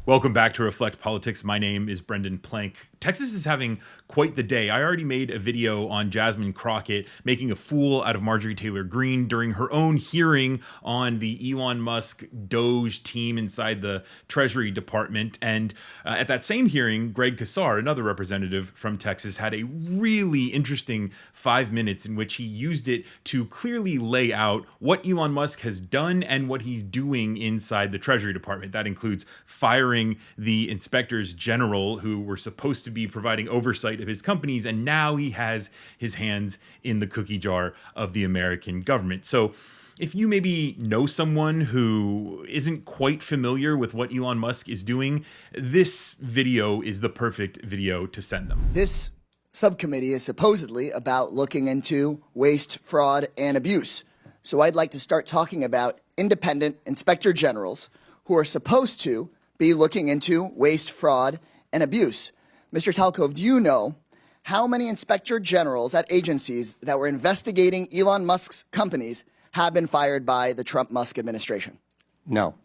Welcome back to Reflect Politics. My name is Brendan Plank. Texas is having quite the day. I already made a video on Jasmine Crockett making a fool out of Marjorie Taylor Greene during her own hearing on the Elon Musk Doge team inside the Treasury Department. And at that same hearing, Greg Casar, another representative from Texas, had a really interesting 5 minutes in which he used it to clearly lay out what Elon Musk has done and what he's doing inside the Treasury Department. That includes firing the inspectors general who were supposed to be providing oversight of his companies, and now he has his hands in the cookie jar of the American government. So if you maybe know someone who isn't quite familiar with what Elon Musk is doing, this video is the perfect video to send them. This subcommittee is supposedly about looking into waste, fraud, and abuse. So I'd like to start talking about independent inspector generals who are supposed to be looking into waste, fraud, and abuse. Mr. Talcove, do you know how many inspector generals at agencies that were investigating Elon Musk's companies have been fired by the Trump-Musk administration? No.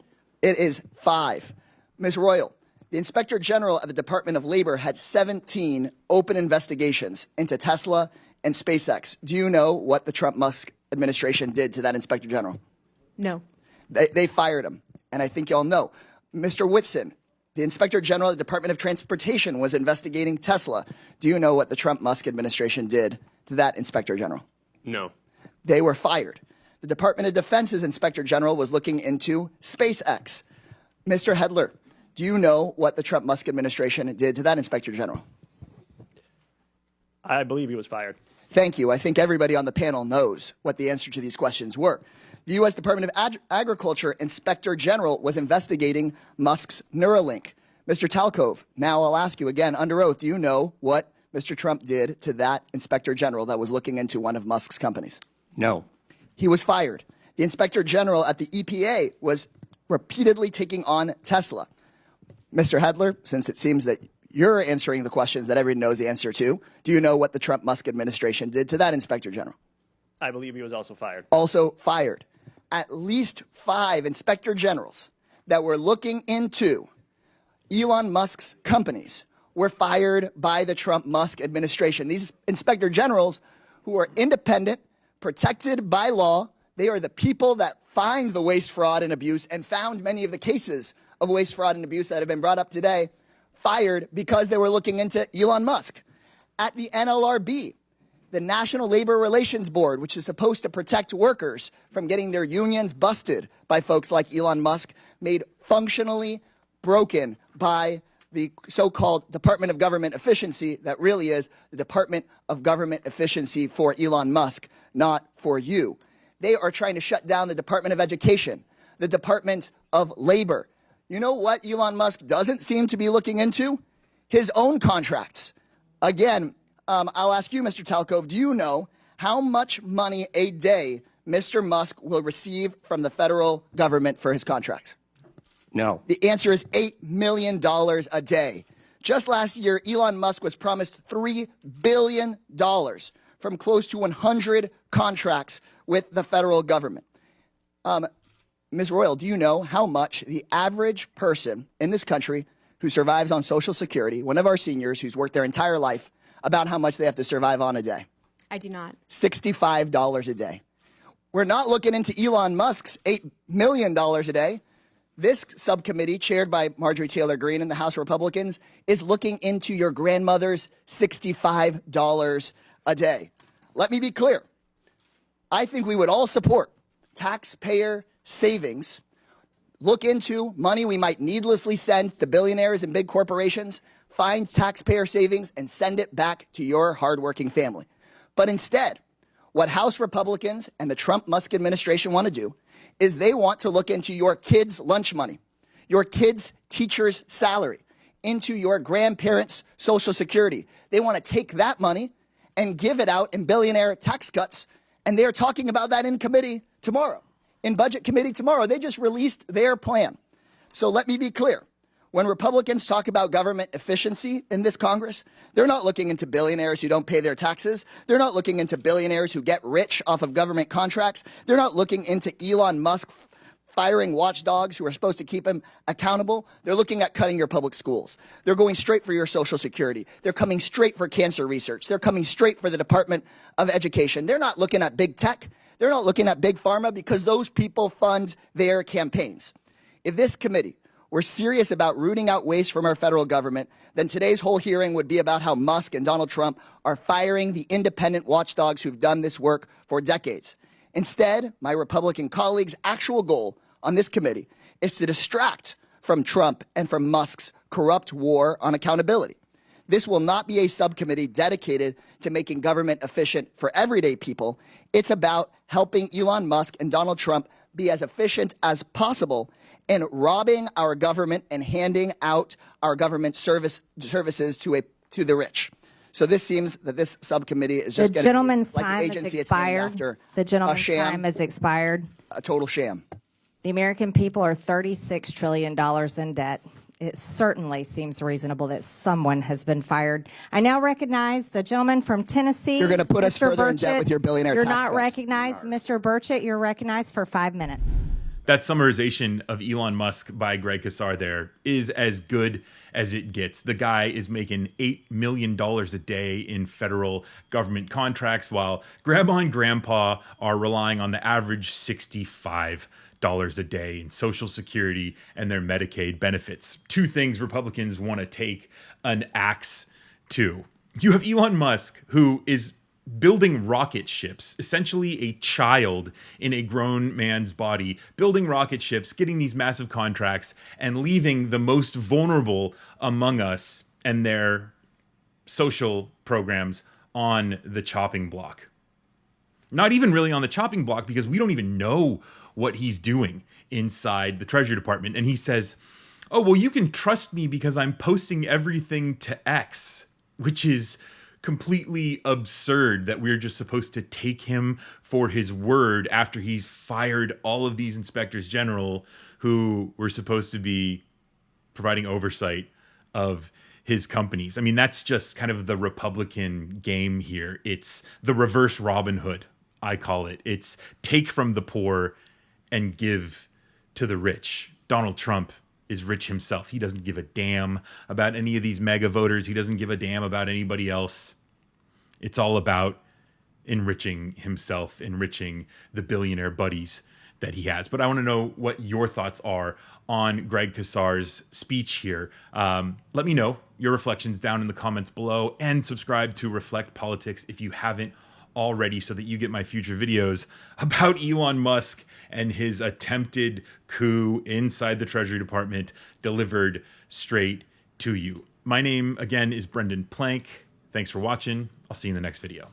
It is 5. Ms. Royal, the inspector general of the Department of Labor had 17 open investigations into Tesla and SpaceX. Do you know what the Trump-Musk administration did to that inspector general? No. They fired him, and I think y'all know. Mr. Whitson, the Inspector General of the Department of Transportation was investigating Tesla. Do you know what the Trump-Musk administration did to that Inspector General? No. They were fired. The Department of Defense's Inspector General was looking into SpaceX. Mr. Hedler, do you know what the Trump-Musk administration did to that Inspector General? I believe he was fired. Thank you. I think everybody on the panel knows what the answer to these questions were. The U.S. Department of Agriculture Inspector General was investigating Musk's Neuralink. Mr. Talcove, now I'll ask you again under oath, do you know what Mr. Trump did to that Inspector General that was looking into one of Musk's companies? No. He was fired. The Inspector General at the EPA was repeatedly taking on Tesla. Mr. Hedler, since it seems that you're answering the questions that everyone knows the answer to, do you know what the Trump-Musk administration did to that Inspector General? I believe he was also fired. Also fired. At least 5 inspector generals that were looking into Elon Musk's companies were fired by the Trump-Musk administration. These inspector generals, who are independent, protected by law, they are the people that find the waste, fraud, and abuse and found many of the cases of waste, fraud, and abuse that have been brought up today, fired because they were looking into Elon Musk. At the NLRB, the National Labor Relations Board, which is supposed to protect workers from getting their unions busted by folks like Elon Musk, made functionally broken by the so-called Department of Government Efficiency that really is the Department of Government Efficiency for Elon Musk, not for you. They are trying to shut down the Department of Education, the Department of Labor. You know what Elon Musk doesn't seem to be looking into? His own contracts. Again, I'll ask you, Mr. Talcove, do you know how much money a day Mr. Musk will receive from the federal government for his contracts? No. The answer is $8 million a day. Just last year, Elon Musk was promised $3 billion from close to 100 contracts with the federal government. Ms. Royal, do you know how much the average person in this country who survives on Social Security, one of our seniors who's worked their entire life, about how much they have to survive on a day? I do not. $65 a day. We're not looking into Elon Musk's $8 million a day. This subcommittee, chaired by Marjorie Taylor Greene and the House Republicans, is looking into your grandmother's $65 a day. Let me be clear. I think we would all support taxpayer savings, look into money we might needlessly send to billionaires and big corporations, find taxpayer savings, and send it back to your hardworking family. But instead, what House Republicans and the Trump-Musk administration want to do is they want to look into your kids' lunch money, your kids' teacher's salary, into your grandparents' Social Security. They want to take that money and give it out in billionaire tax cuts, and they're talking about that in committee tomorrow, in Budget Committee tomorrow. They just released their plan. So let me be clear. When Republicans talk about government efficiency in this Congress, they're not looking into billionaires who don't pay their taxes. They're not looking into billionaires who get rich off of government contracts. They're not looking into Elon Musk firing watchdogs who are supposed to keep him accountable. They're looking at cutting your public schools. They're going straight for your Social Security. They're coming straight for cancer research. They're coming straight for the Department of Education. They're not looking at big tech. They're not looking at big pharma because those people fund their campaigns. If this committee were serious about rooting out waste from our federal government, then today's whole hearing would be about how Musk and Donald Trump are firing the independent watchdogs who've done this work for decades. Instead, my Republican colleagues' actual goal on this committee is to distract from Trump and from Musk's corrupt war on accountability. This will not be a subcommittee dedicated to making government efficient for everyday people. It's about helping Elon Musk and Donald Trump be as efficient as possible in robbing our government and handing out our government services to the rich. So this seems that this subcommittee is just The going gentleman's to be like time the is agency it's named expired. after. The gentleman's a sham, time is expired. a total sham. The American people are $36 trillion in debt. It certainly seems reasonable that someone has been fired. I now recognize the gentleman from Tennessee. You're going to put us Mr. further in debt Burchett. with your billionaire You're tax not cuts. recognized. Mr. Burchett, you're recognized for 5 minutes. That summarization of Elon Musk by Greg Casar there is as good as it gets. The guy is making $8 million a day in federal government contracts, while grandma and grandpa are relying on the average $65 a day in Social Security and their Medicaid benefits. Two things Republicans want to take an axe to. You have Elon Musk, who is building rocket ships, essentially a child in a grown man's body, building rocket ships, getting these massive contracts, and leaving the most vulnerable among us and their social programs on the chopping block. Not even really on the chopping block, because we don't even know what he's doing inside the Treasury Department. And he says, oh, well, you can trust me because I'm posting everything to X, which is completely absurd that we're just supposed to take him for his word after he's fired all of these inspectors general who were supposed to be providing oversight of his companies. I mean, that's just kind of the Republican game here. It's the reverse Robin Hood, I call it. It's take from the poor and give to the rich. Donald Trump is rich himself. He doesn't give a damn about any of these mega voters. He doesn't give a damn about anybody else. It's all about enriching himself, enriching the billionaire buddies that he has. But I want to know what your thoughts are on Greg Casar's speech here. Let me know your reflections down in the comments below, and subscribe to Reflect Politics if you haven't already, so that you get my future videos about Elon Musk and his attempted coup inside the Treasury Department delivered straight to you. My name, again, is Brendan Plank. Thanks for watching. I'll see you in the next video.